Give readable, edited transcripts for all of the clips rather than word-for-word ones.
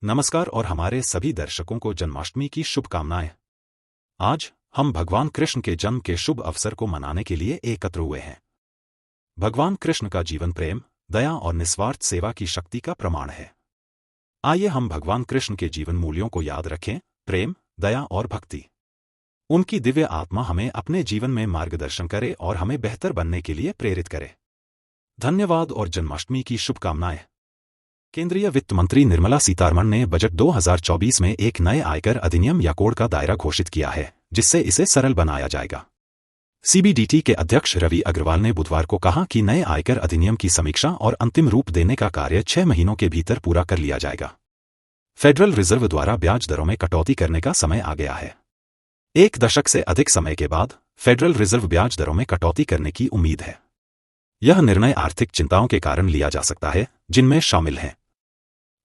नमस्कार और हमारे सभी दर्शकों को जन्माष्टमी की शुभकामनाएं। आज हम भगवान कृष्ण के जन्म के शुभ अवसर को मनाने के लिए एकत्र हुए हैं। भगवान कृष्ण का जीवन प्रेम, दया और निस्वार्थ सेवा की शक्ति का प्रमाण है। आइए हम भगवान कृष्ण के जीवन मूल्यों को याद रखें, प्रेम, दया और भक्ति। उनकी दिव्य आत्मा हमें अपने जीवन में मार्गदर्शन करे और हमें बेहतर बनने के लिए प्रेरित करे। धन्यवाद और जन्माष्टमी की शुभकामनाएं। केंद्रीय वित्त मंत्री निर्मला सीतारमण ने बजट 2024 में एक नए आयकर अधिनियम या कोड का दायरा घोषित किया है, जिससे इसे सरल बनाया जाएगा। सीबीडीटी के अध्यक्ष रवि अग्रवाल ने बुधवार को कहा कि नए आयकर अधिनियम की समीक्षा और अंतिम रूप देने का कार्य 6 महीनों के भीतर पूरा कर लिया जाएगा। फेडरल रिजर्व द्वारा ब्याज दरों में कटौती करने का समय आ गया है। 1 दशक से अधिक समय के बाद फेडरल रिजर्व ब्याज दरों में कटौती करने की उम्मीद है। यह निर्णय आर्थिक चिंताओं के कारण लिया जा सकता है, जिनमें शामिल हैं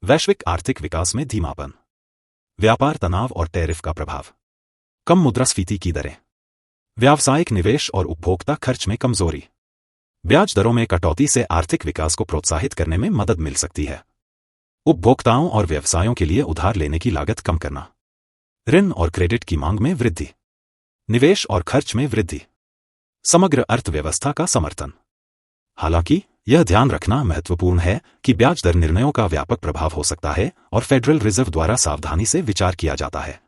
वैश्विक आर्थिक विकास में धीमापन, व्यापार तनाव और टैरिफ का प्रभाव, कम मुद्रास्फीति की दरें, व्यावसायिक निवेश और उपभोक्ता खर्च में कमजोरी। ब्याज दरों में कटौती से आर्थिक विकास को प्रोत्साहित करने में मदद मिल सकती है। उपभोक्ताओं और व्यवसायों के लिए उधार लेने की लागत कम करना, ऋण और क्रेडिट की मांग में वृद्धि, निवेश और खर्च में वृद्धि, समग्र अर्थव्यवस्था का समर्थन। हालांकि यह ध्यान रखना महत्वपूर्ण है कि ब्याज दर निर्णयों का व्यापक प्रभाव हो सकता है और फेडरल रिजर्व द्वारा सावधानी से विचार किया जाता है।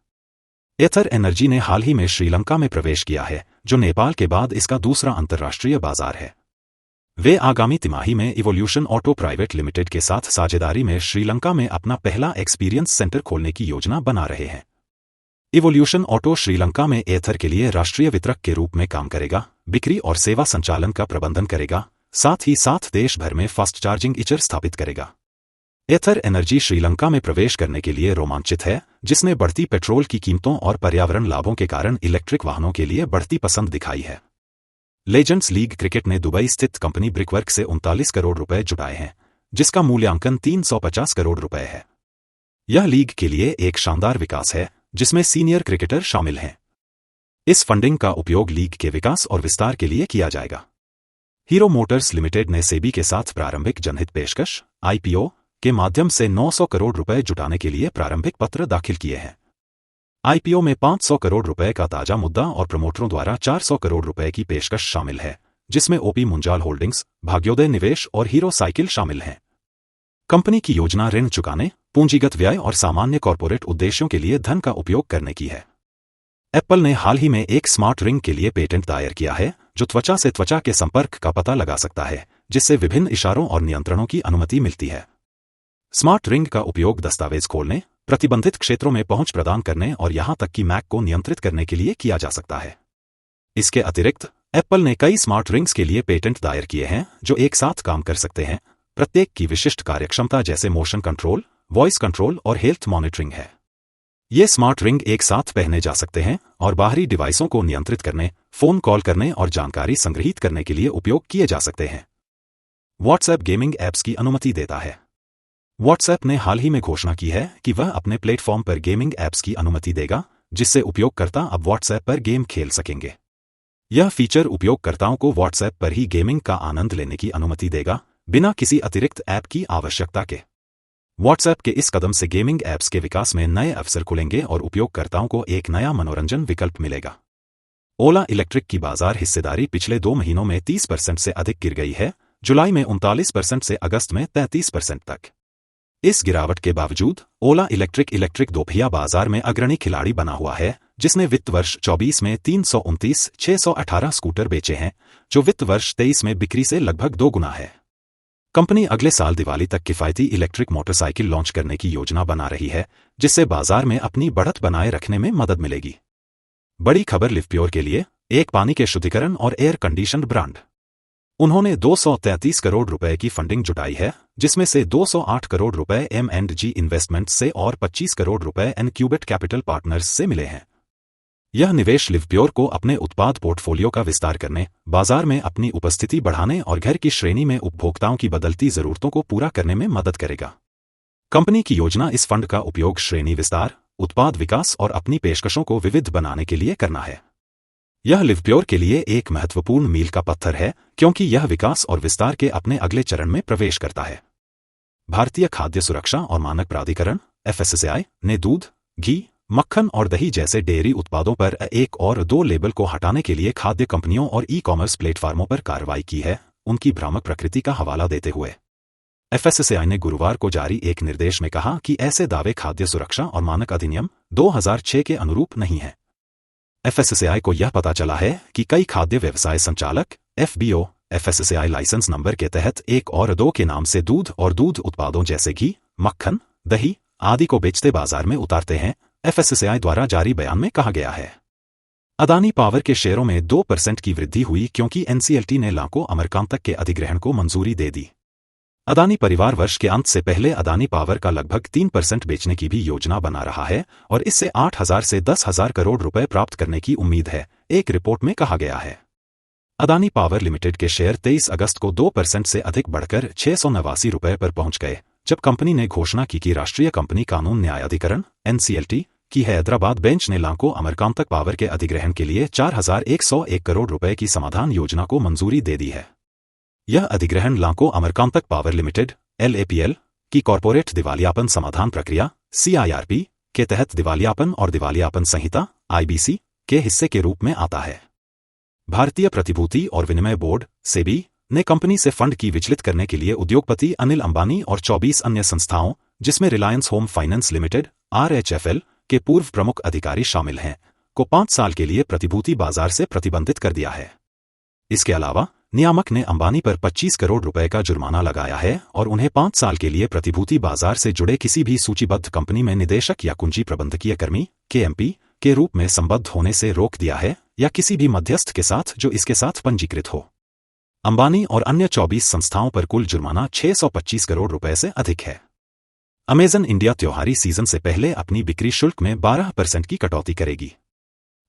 एथर एनर्जी ने हाल ही में श्रीलंका में प्रवेश किया है, जो नेपाल के बाद इसका दूसरा अंतर्राष्ट्रीय बाजार है। वे आगामी तिमाही में इवोल्यूशन ऑटो प्राइवेट लिमिटेड के साथ साझेदारी में श्रीलंका में अपना पहला एक्सपीरियंस सेंटर खोलने की योजना बना रहे हैं। इवोल्यूशन ऑटो श्रीलंका में एथर के लिए राष्ट्रीय वितरक के रूप में काम करेगा, बिक्री और सेवा संचालन का प्रबंधन करेगा, साथ ही साथ देश भर में फास्ट चार्जिंग इचर स्थापित करेगा। एथर एनर्जी श्रीलंका में प्रवेश करने के लिए रोमांचित है, जिसने बढ़ती पेट्रोल की कीमतों और पर्यावरण लाभों के कारण इलेक्ट्रिक वाहनों के लिए बढ़ती पसंद दिखाई है। लेजेंड्स लीग क्रिकेट ने दुबई स्थित कंपनी ब्रिकवर्क से 39 करोड़ रुपए जुटाए हैं, जिसका मूल्यांकन 350 करोड़ रुपए है। यह लीग के लिए एक शानदार विकास है, जिसमें सीनियर क्रिकेटर शामिल हैं। इस फंडिंग का उपयोग लीग के विकास और विस्तार के लिए किया जाएगा। हीरो मोटर्स लिमिटेड ने सेबी के साथ प्रारंभिक जनहित पेशकश (आईपीओ) के माध्यम से 900 करोड़ रुपए जुटाने के लिए प्रारंभिक पत्र दाखिल किए हैं। आईपीओ में 500 करोड़ रुपए का ताजा मुद्दा और प्रमोटरों द्वारा 400 करोड़ रुपए की पेशकश शामिल है, जिसमें ओपी मुंजाल होल्डिंग्स, भाग्योदय निवेश और हीरो साइकिल शामिल हैं। कंपनी की योजना ऋण चुकाने, पूंजीगत व्यय और सामान्य कॉर्पोरेट उद्देश्यों के लिए धन का उपयोग करने की है। एप्पल ने हाल ही में एक स्मार्ट रिंग के लिए पेटेंट दायर किया है, जो त्वचा से त्वचा के संपर्क का पता लगा सकता है, जिससे विभिन्न इशारों और नियंत्रणों की अनुमति मिलती है। स्मार्ट रिंग का उपयोग दस्तावेज खोलने, प्रतिबंधित क्षेत्रों में पहुंच प्रदान करने और यहां तक कि मैक को नियंत्रित करने के लिए किया जा सकता है। इसके अतिरिक्त एप्पल ने कई स्मार्ट रिंग्स के लिए पेटेंट दायर किए हैं, जो एक साथ काम कर सकते हैं। प्रत्येक की विशिष्ट कार्यक्षमता जैसे मोशन कंट्रोल, वॉइस कंट्रोल और हेल्थ मॉनिटरिंग है। ये स्मार्ट रिंग एक साथ पहने जा सकते हैं और बाहरी डिवाइसों को नियंत्रित करने, फोन कॉल करने और जानकारी संग्रहीत करने के लिए उपयोग किए जा सकते हैं। व्हाट्सएप गेमिंग ऐप्स की अनुमति देता है। व्हाट्सएप ने हाल ही में घोषणा की है कि वह अपने प्लेटफॉर्म पर गेमिंग ऐप्स की अनुमति देगा, जिससे उपयोगकर्ता अब व्हाट्सएप पर गेम खेल सकेंगे। यह फीचर उपयोगकर्ताओं को व्हाट्सएप पर ही गेमिंग का आनंद लेने की अनुमति देगा, बिना किसी अतिरिक्त ऐप की आवश्यकता के। व्हाट्सएप के इस कदम से गेमिंग ऐप्स के विकास में नए अवसर खुलेंगे और उपयोगकर्ताओं को एक नया मनोरंजन विकल्प मिलेगा। ओला इलेक्ट्रिक की बाजार हिस्सेदारी पिछले 2 महीनों में 30% से अधिक गिर गई है, जुलाई में 39% से अगस्त में 33% तक। इस गिरावट के बावजूद ओला इलेक्ट्रिक दोपहिया बाजार में अग्रणी खिलाड़ी बना हुआ है, जिसने वित्त वर्ष 24 में 329,618 स्कूटर बेचे हैं, जो वित्त वर्ष 23 में बिक्री से लगभग 2 गुना है। कंपनी अगले साल दिवाली तक किफायती इलेक्ट्रिक मोटरसाइकिल लॉन्च करने की योजना बना रही है, जिससे बाजार में अपनी बढ़त बनाए रखने में मदद मिलेगी। बड़ी खबर लिवप्योर के लिए, एक पानी के शुद्धिकरण और एयर कंडीशनड ब्रांड। उन्होंने 233 करोड़ रुपए की फंडिंग जुटाई है, जिसमें से 208 करोड़ रुपए M&G इन्वेस्टमेंट्स से और 25 करोड़ रुपए इनक्यूबेट कैपिटल पार्टनर्स से मिले हैं। यह निवेश लिवप्योर को अपने उत्पाद पोर्टफोलियो का विस्तार करने, बाजार में अपनी उपस्थिति बढ़ाने और घर की श्रेणी में उपभोक्ताओं की बदलती जरूरतों को पूरा करने में मदद करेगा। कंपनी की योजना इस फंड का उपयोग श्रेणी विस्तार, उत्पाद विकास और अपनी पेशकशों को विविध बनाने के लिए करना है। यह लिवप्योर के लिए एक महत्वपूर्ण मील का पत्थर है, क्योंकि यह विकास और विस्तार के अपने अगले चरण में प्रवेश करता है। भारतीय खाद्य सुरक्षा और मानक प्राधिकरण FSSAI ने दूध, घी, मक्खन और दही जैसे डेयरी उत्पादों पर 1 और 2 लेबल को हटाने के लिए खाद्य कंपनियों और ई-कॉमर्स प्लेटफार्मों पर कार्रवाई की है, उनकी भ्रामक प्रकृति का हवाला देते हुए। FSSAI ने गुरुवार को जारी एक निर्देश में कहा कि ऐसे दावे खाद्य सुरक्षा और मानक अधिनियम 2006 के अनुरूप नहीं हैं। FSSAI को यह पता चला है कि कई खाद्य व्यवसाय संचालक FBO FSSAI लाइसेंस नंबर के तहत 1 और 2 के नाम से दूध और दूध उत्पादों जैसे घी, मक्खन, दही आदि को बेचते बाजार में उतारते हैं, FSSAI द्वारा जारी बयान में कहा गया है। अदानी पावर के शेयरों में 2% की वृद्धि हुई क्योंकि NCLT ने लाखों अमरकांतक के अधिग्रहण को मंजूरी दे दी। अदानी परिवार वर्ष के अंत से पहले अदानी पावर का लगभग 3% बेचने की भी योजना बना रहा है और इससे 8,000 से 10,000 करोड़ रुपए प्राप्त करने की उम्मीद है, एक रिपोर्ट में कहा गया है। अदानी पावर लिमिटेड के शेयर 23 अगस्त को 2% से अधिक बढ़कर 689 रुपए पर पहुंच गए, जब कंपनी ने घोषणा की कि राष्ट्रीय कंपनी कानून न्यायाधिकरण NCLT की हैदराबाद बेंच ने लाखों अमरकांतक पावर के अधिग्रहण के लिए 4,101 करोड़ रुपए की समाधान योजना को मंजूरी दे दी है। यह अधिग्रहण लाखों अमरकांतक पावर लिमिटेड LAPL की कॉरपोरेट दिवालियापन समाधान प्रक्रिया CIRP के तहत दिवालियापन और दिवालियापन संहिता IBC के हिस्से के रूप में आता है। भारतीय प्रतिभूति और विनिमय बोर्ड SEBI ने कंपनी से फंड की विचलित करने के लिए उद्योगपति अनिल अंबानी और 24 अन्य संस्थाओं, जिसमें Reliance home finance limited RHFL के पूर्व प्रमुख अधिकारी शामिल हैं, को 5 साल के लिए प्रतिभूति बाजार से प्रतिबंधित कर दिया है। इसके अलावा नियामक ने अंबानी पर 25 करोड़ रुपए का जुर्माना लगाया है और उन्हें 5 साल के लिए प्रतिभूति बाजार से जुड़े किसी भी सूचीबद्ध कंपनी में निदेशक या कुंजी प्रबंधकीय कर्मी KMP के रूप में संबद्ध होने से रोक दिया है या किसी भी मध्यस्थ के साथ जो इसके साथ पंजीकृत हो। अंबानी और अन्य 24 संस्थाओं पर कुल जुर्माना 625 करोड़ रुपए से अधिक है। अमेजन इंडिया त्योहारी सीजन से पहले अपनी बिक्री शुल्क में 12% की कटौती करेगी।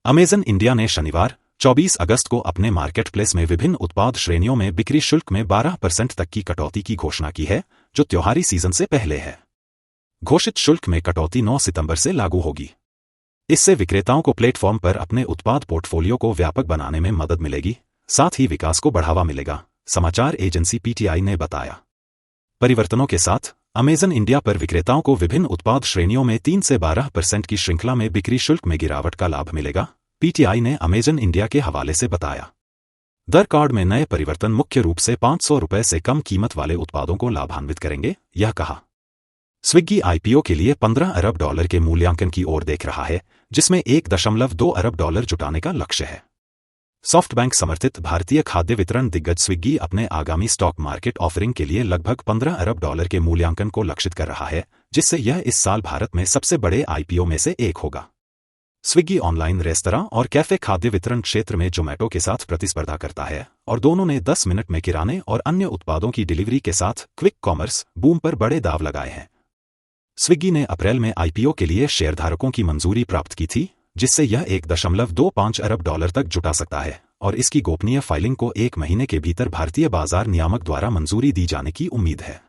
अमेजन इंडिया ने शनिवार 24 अगस्त को अपने मार्केटप्लेस में विभिन्न उत्पाद श्रेणियों में बिक्री शुल्क में 12% तक की कटौती की घोषणा की है, जो त्योहारी सीजन से पहले है। घोषित शुल्क में कटौती 9 सितंबर से लागू होगी। इससे विक्रेताओं को प्लेटफॉर्म पर अपने उत्पाद पोर्टफोलियो को व्यापक बनाने में मदद मिलेगी, साथ ही विकास को बढ़ावा मिलेगा, समाचार एजेंसी PTI ने बताया। परिवर्तनों के साथ अमेजन इंडिया पर विक्रेताओं को विभिन्न उत्पाद श्रेणियों में 3 से 12% की श्रृंखला में बिक्री शुल्क में गिरावट का लाभ मिलेगा, PTI ने अमेजन इंडिया के हवाले से बताया। दर कार्ड में नए परिवर्तन मुख्य रूप से 500 रुपए से कम कीमत वाले उत्पादों को लाभान्वित करेंगे, यह कहा। स्विग्गी IPO के लिए $15 अरब के मूल्यांकन की ओर देख रहा है, जिसमें $1.2 अरब जुटाने का लक्ष्य है। सॉफ्टबैंक समर्थित भारतीय खाद्य वितरण दिग्गज स्विग्गी अपने आगामी स्टॉक मार्केट ऑफरिंग के लिए लगभग $15 अरब के मूल्यांकन को लक्षित कर रहा है, जिससे यह इस साल भारत में सबसे बड़े IPO में से एक होगा। स्विग्गी ऑनलाइन रेस्तरां और कैफे खाद्य वितरण क्षेत्र में जोमैटो के साथ प्रतिस्पर्धा करता है और दोनों ने 10 मिनट में किराने और अन्य उत्पादों की डिलीवरी के साथ क्विक कॉमर्स बूम पर बड़े दांव लगाए हैं। स्विग्गी ने अप्रैल में IPO के लिए शेयरधारकों की मंजूरी प्राप्त की थी, जिससे यह $1.25 अरब तक जुटा सकता है और इसकी गोपनीय फाइलिंग को 1 महीने के भीतर भारतीय बाजार नियामक द्वारा मंजूरी दी जाने की उम्मीद है।